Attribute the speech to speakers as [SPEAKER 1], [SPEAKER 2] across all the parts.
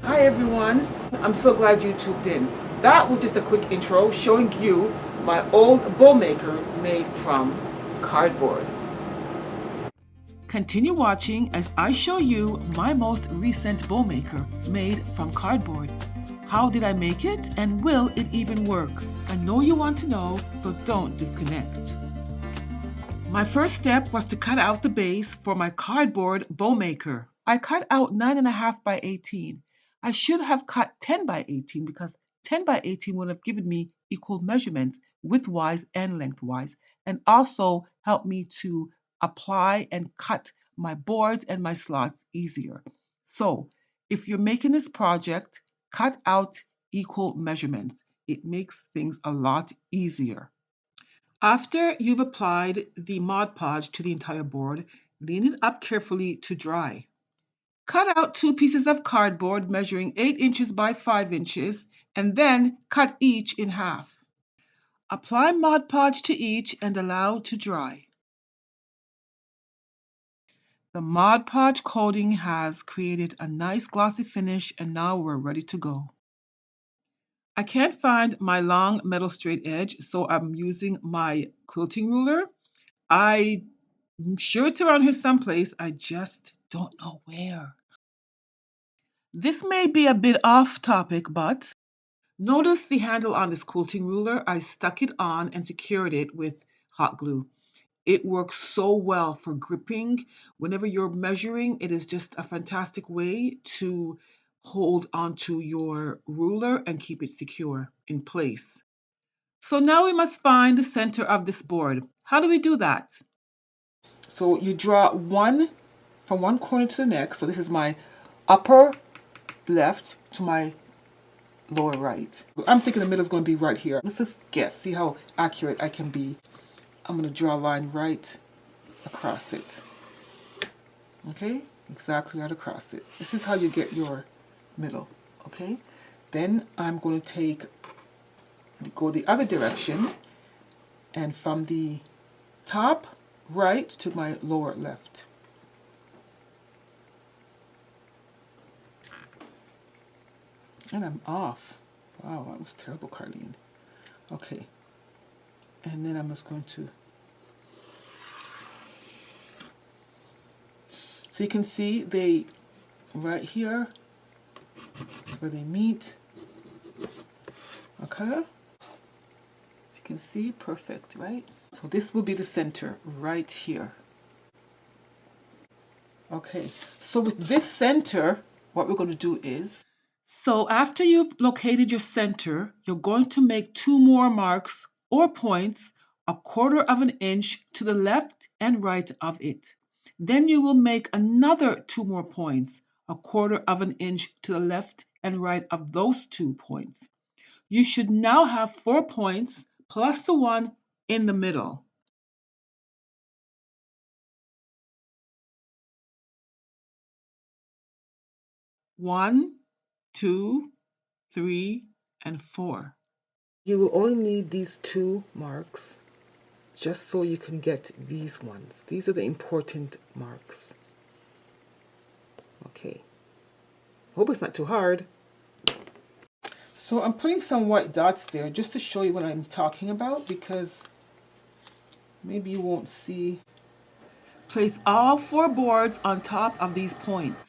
[SPEAKER 1] Hi everyone, I'm so glad you tuned in. That was just a quick intro showing you my old bow makers made from cardboard. Continue watching as I show you my most recent bow maker made from cardboard. How did I make it and will it even work? I know you want to know, so don't disconnect. My first step was to cut out the base for my cardboard bow maker. I cut out 9.5 by 18. I should have cut 10 by 18 because 10 by 18 would have given me equal measurements widthwise and lengthwise, and also helped me to apply and cut my boards and my slots easier. So if you're making this project, cut out equal measurements. It makes things a lot easier. After you've applied the Mod Podge to the entire board, lean it up carefully to dry. Cut out 2 pieces of cardboard measuring 8 inches by 5 inches and then cut each in half. Apply Mod Podge to each and allow to dry. The Mod Podge coating has created a nice glossy finish and now we're ready to go. I can't find my long metal straight edge, so I'm using my quilting ruler. I'm sure it's around here someplace. I just don't know where. This may be a bit off topic, but notice the handle on this quilting ruler. I stuck it on and secured it with hot glue. It works so well for gripping. Whenever you're measuring, it is just a fantastic way to hold onto your ruler and keep it secure in place. So now we must find the center of this board. How do we do that? So you draw one from one corner to the next. So this is my upper left to my lower right. I'm thinking the middle is going to be right here. Let's just guess, see how accurate I can be. I'm going to draw a line right across it. Okay, exactly right across it. This is how you get your middle. Okay, then I'm going to go the other direction, and from the top right to my lower left. And I'm off. Wow, that was terrible, Carlene. Okay. And then I'm just going to... So you can see they, right here, is where they meet. Okay? You can see, perfect, right? So this will be the center, right here. Okay, so with this center, what we're going to do is... So after you've located your center, you're going to make 2 more marks or points 1/4 inch to the left and right of it. Then you will make another 2 more points 1/4 inch to the left and right of those 2 points. You should now have 4 points plus the one in the middle. One, 2, 3, and 4. You will only need these 2 marks just so you can get these ones. These are the important marks. Okay. Hope it's not too hard. So I'm putting some white dots there just to show you what I'm talking about, because maybe you won't see. Place all 4 boards on top of these points.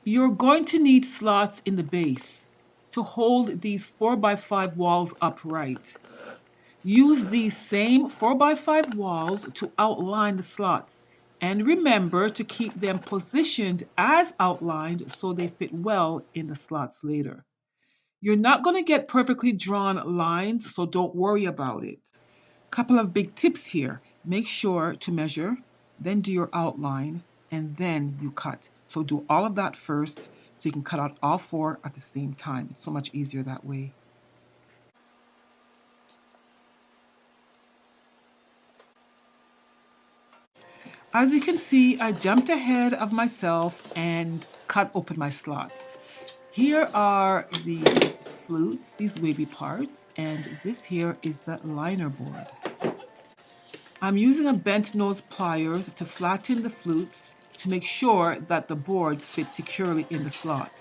[SPEAKER 1] You're going to need slots in the base to hold these 4x5 walls upright. Use these same 4x5 walls to outline the slots, and remember to keep them positioned as outlined so they fit well in the slots later. You're not going to get perfectly drawn lines, so don't worry about it. Couple of big tips here. Make sure to measure, then do your outline, and then you cut. So do all of that first so you can cut out all 4 at the same time. It's so much easier that way. As you can see, I jumped ahead of myself and cut open my slots. Here are the flutes, these wavy parts, and this here is the liner board. I'm using a bent nose pliers to flatten the flutes to make sure that the boards fit securely in the slot.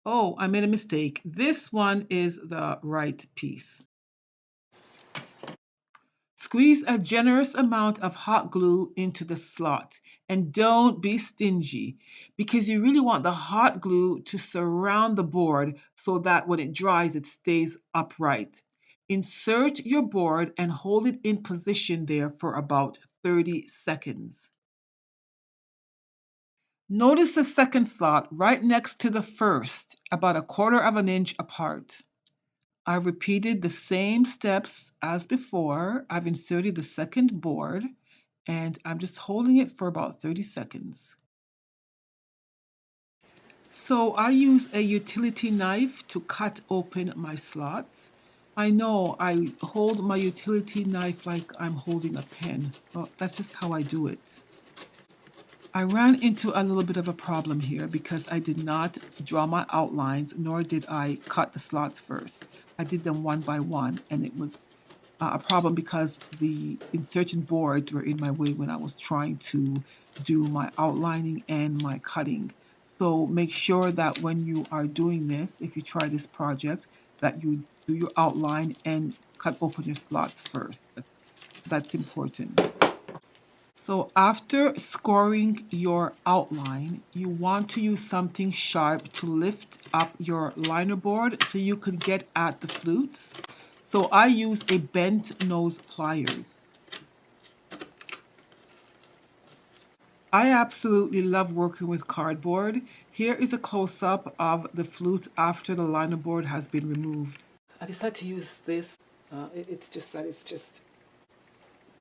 [SPEAKER 1] Oh, I made a mistake. This one is the right piece. Squeeze a generous amount of hot glue into the slot and don't be stingy because you really want the hot glue to surround the board so that when it dries, it stays upright. Insert your board and hold it in position there for about 30 seconds. Notice the second slot right next to the first, about a quarter of an inch apart. I repeated the same steps as before. I've inserted the second board and I'm just holding it for about 30 seconds. So I use a utility knife to cut open my slots. I know I hold my utility knife like I'm holding a pen. Well, that's just how I do it. I ran into a little bit of a problem here because I did not draw my outlines, nor did I cut the slots first. I did them one by one, and it was a problem because the insertion boards were in my way when I was trying to do my outlining and my cutting. So make sure that when you are doing this, if you try this project, that you do your outline and cut open your slots first. That's important. So after scoring your outline, you want to use something sharp to lift up your liner board so you could get at the flutes. So I use a bent nose pliers. I absolutely love working with cardboard. Here is a close-up of the flute after the liner board has been removed. I decided to use this. It's just that it's just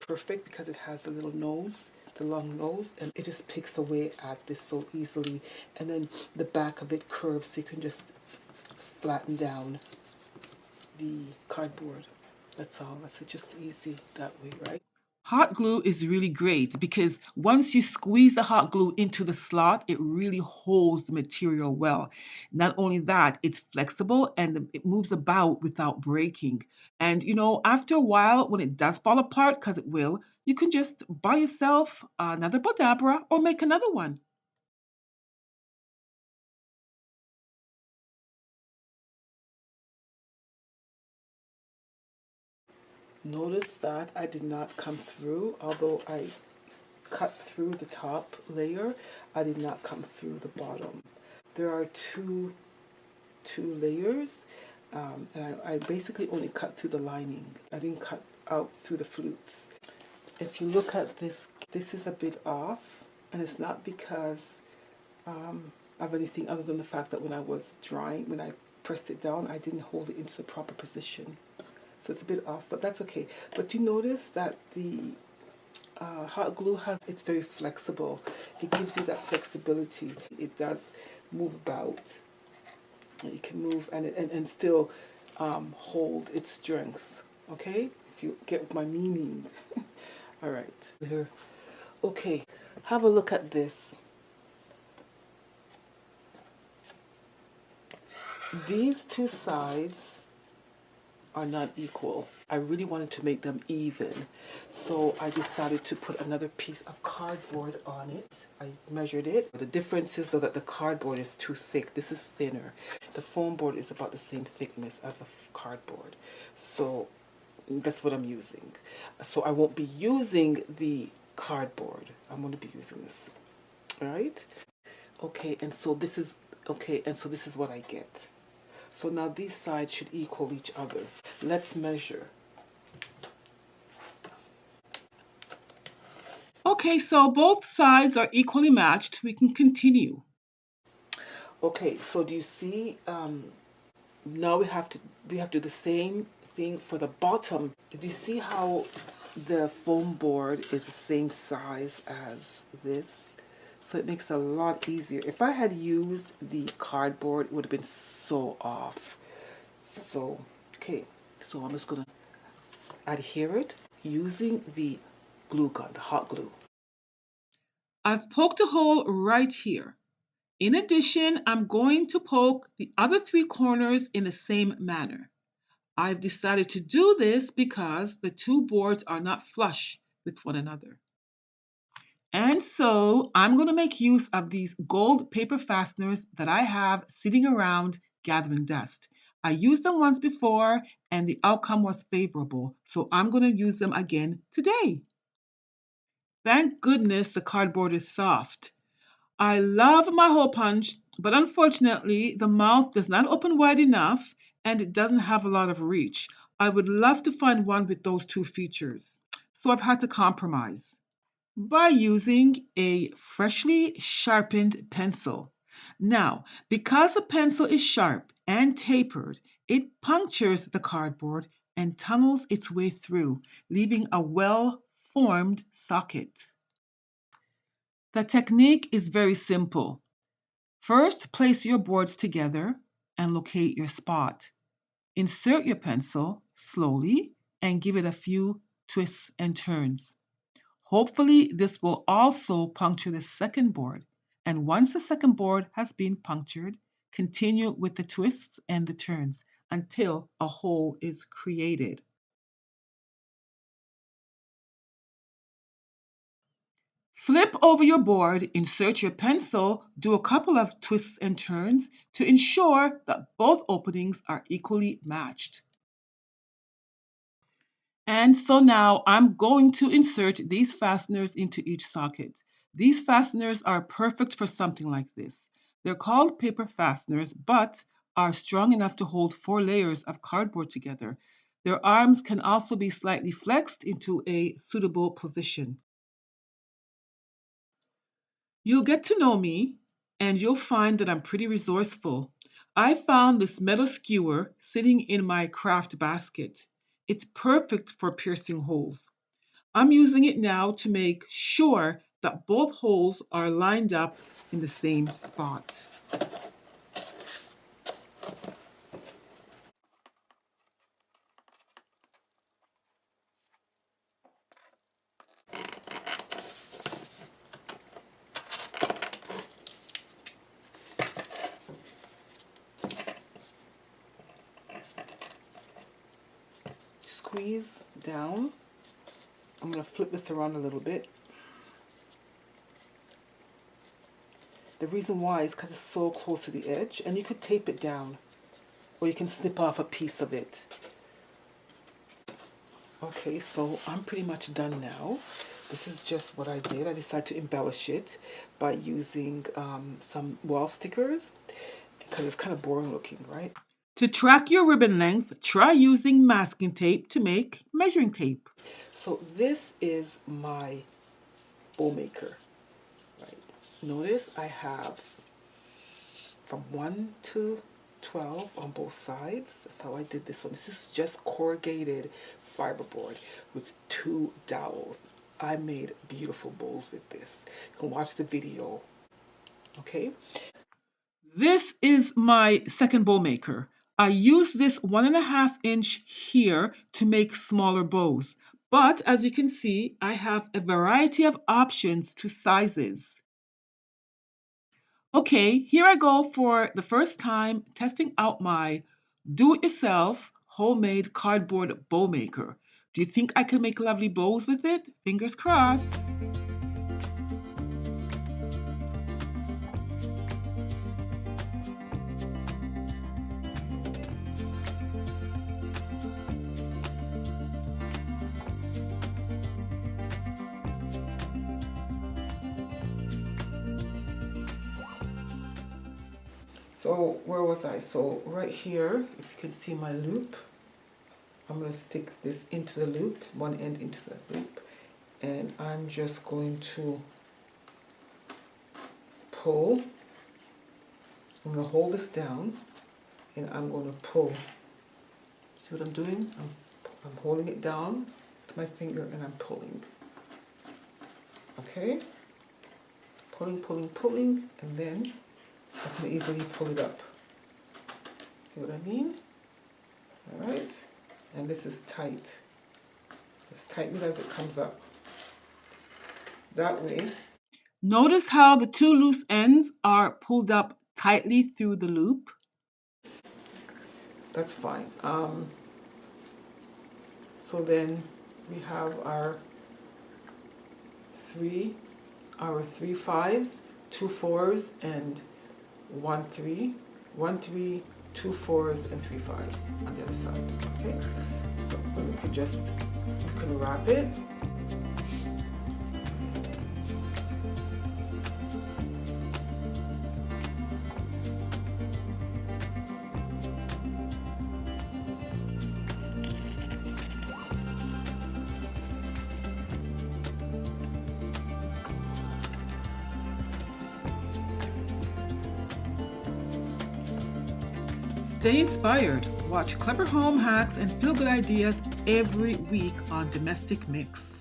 [SPEAKER 1] perfect because it has a little nose, the long nose, and it just picks away at this so easily. And then the back of it curves so you can just flatten down the cardboard. That's all. That's just easy that way, right? Hot glue is really great because once you squeeze the hot glue into the slot, it really holds the material well. Not only that, it's flexible and it moves about without breaking. And after a while, when it does fall apart, because it will, you can just buy yourself another Bodabra or make another one. Notice that I did not come through, although I cut through the top layer, I did not come through the bottom. There are two layers, and I basically only cut through the lining. I didn't cut out through the flutes. If you look at this, this is a bit off, and it's not because of anything other than the fact that when I was drawing, when I pressed it down, I didn't hold it into the proper position. So it's a bit off, but that's okay. But you notice that the hot glue it's very flexible. It gives you that flexibility. It does move about. It can move and still hold its strength. Okay? If you get my meaning. All right. Here. Okay. Have a look at this. These two sides are not equal. I really wanted to make them even. So I decided to put another piece of cardboard on it. I measured it. The difference is though that the cardboard is too thick. This is thinner. The foam board is about the same thickness as the cardboard. So that's what I'm using. So I won't be using the cardboard. I'm going to be using this. All right? Okay, and so this is what I get. So now these sides should equal each other. Let's measure. Okay, so both sides are equally matched. We can continue. Okay, so do you see? Now we have to do the same thing for the bottom. Do you see how the foam board is the same size as this? So it makes it a lot easier. If I had used the cardboard, it would have been so off. So, okay, so I'm just gonna adhere it using the glue gun, the hot glue. I've poked a hole right here. In addition, I'm going to poke the other three corners in the same manner. I've decided to do this because the two boards are not flush with one another. And so I'm going to make use of these gold paper fasteners that I have sitting around gathering dust. I used them once before and the outcome was favorable, so I'm going to use them again today. Thank goodness the cardboard is soft. I love my hole punch, but unfortunately, the mouth does not open wide enough and it doesn't have a lot of reach. I would love to find one with those two features. So I've had to compromise by using a freshly sharpened pencil. Now, because the pencil is sharp and tapered, it punctures the cardboard and tunnels its way through, leaving a well formed socket. The technique is very simple. First, place your boards together and locate your spot. Insert your pencil slowly and give it a few twists and turns. Hopefully, this will also puncture the second board. And once the second board has been punctured, continue with the twists and the turns until a hole is created. Flip over your board, insert your pencil, do a couple of twists and turns to ensure that both openings are equally matched. And so now I'm going to insert these fasteners into each socket. These fasteners are perfect for something like this. They're called paper fasteners, but are strong enough to hold 4 layers of cardboard together. Their arms can also be slightly flexed into a suitable position. You'll get to know me, and you'll find that I'm pretty resourceful. I found this metal skewer sitting in my craft basket. It's perfect for piercing holes. I'm using it now to make sure that both holes are lined up in the same spot. Squeeze down. I'm going to flip this around a little bit. The reason why is because it's so close to the edge, and you could tape it down or you can snip off a piece of it. Okay, so I'm pretty much done now. This is just what I did. I decided to embellish it by using some wall stickers because it's kind of boring looking, right? To track your ribbon length, try using masking tape to make measuring tape. So this is my BOWMAKER, right? Notice I have from 1 to 12 on both sides. That's how I did this one. This is just corrugated fiberboard with 2 dowels. I made beautiful bowls with this. You can watch the video, okay? This is my second BOWMAKER. I use this 1.5 inch here to make smaller bows. But as you can see, I have a variety of options to sizes. Okay, here I go for the first time testing out my do-it-yourself homemade cardboard BOWMAKER. Do you think I can make lovely bows with it? Fingers crossed. So where was I? So right here, if you can see my loop, I'm going to stick this into the loop, one end into the loop, and I'm just going to pull. I'm going to hold this down and I'm going to pull. See what I'm doing? I'm holding it down with my finger and I'm pulling. Okay? Pulling, pulling, pulling, and then I can easily pull it up. See what I mean? All right? And this is tight. It's tightened as it comes up. That way. Notice how the 2 loose ends are pulled up tightly through the loop. That's fine. So then we have our three fives, 2 4s, and 1 3, 1 3, 2 4s, and 3 5s on the other side. Okay, so then we can wrap it. Stay inspired. Watch clever home hacks and feel-good ideas every week on Domestic Mix.